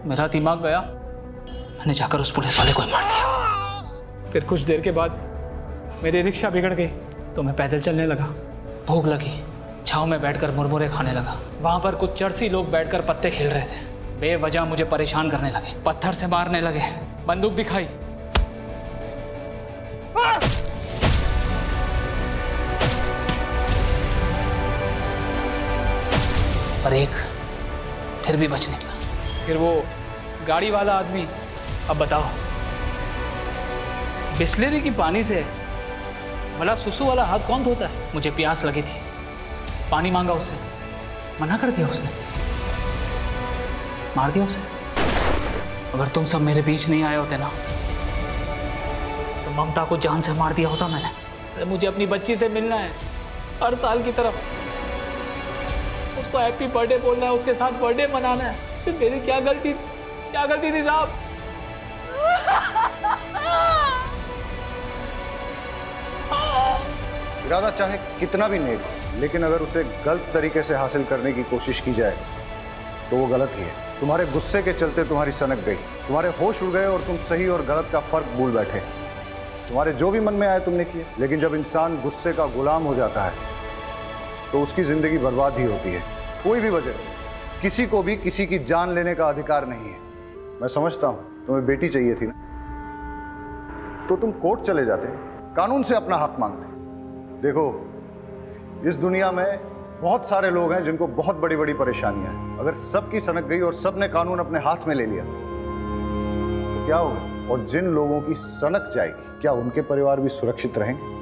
[SPEAKER 18] मेरा दिमाग गया, मैंने जाकर उस पुलिस वाले को ही मार दिया। फिर कुछ देर के बाद मेरी रिक्शा बिगड़ गई तो मैं पैदल चलने लगा। भूख लगी, छांव में बैठकर मुरमुरे खाने लगा। वहां पर कुछ चरसी लोग बैठकर पत्ते खेल रहे थे। बेवजह मुझे परेशान करने लगे, पत्थर से मारने लगे, बंदूक दिखाई। पर एक फिर भी बच निकला। फिर वो गाड़ी वाला आदमी, अब बताओ, बिस्लेरी की पानी से भला सुसु वाला हाथ कौन धोता है? मुझे प्यास लगी थी, पानी मांगा उससे, मना कर दिया उसने, मार दिया उसे। अगर तुम सब मेरे बीच नहीं आए होते ना तो ममता को जान से मार दिया होता मैंने। अरे मुझे अपनी बच्ची से मिलना है हर साल की तरफ, उसको हैप्पी बर्थडे बोलना है, उसके साथ बर्थडे मनाना है। इसमें मेरी क्या गलती थी, क्या गलती थी साहब?
[SPEAKER 7] इरादा चाहे कितना भी नेक हो, लेकिन अगर उसे गलत तरीके से हासिल करने की कोशिश की जाए तो वो गलत ही है। तुम्हारे गुस्से के चलते तुम्हारी सनक गई, तुम्हारे होश उड़ गए और तुम सही और गलत का फर्क भूल बैठे। तुम्हारे जो भी मन में आए तुमने किए, लेकिन जब इंसान गुस्से का गुलाम हो जाता है तो उसकी जिंदगी बर्बाद ही होती है। कोई भी वजह, किसी को भी किसी की जान लेने का अधिकार नहीं है। मैं समझता हूं तुम्हें बेटी चाहिए थी ना, तो तुम कोर्ट चले जाते, कानून से अपना हक मांगते। देखो, इस दुनिया में बहुत सारे लोग हैं जिनको बहुत बड़ी बड़ी परेशानियां हैं। अगर सबकी सनक गई और सबने कानून अपने हाथ में ले लिया तो क्या होगा? और जिन लोगों की सनक जाएगी, क्या उनके परिवार भी सुरक्षित रहेंगे?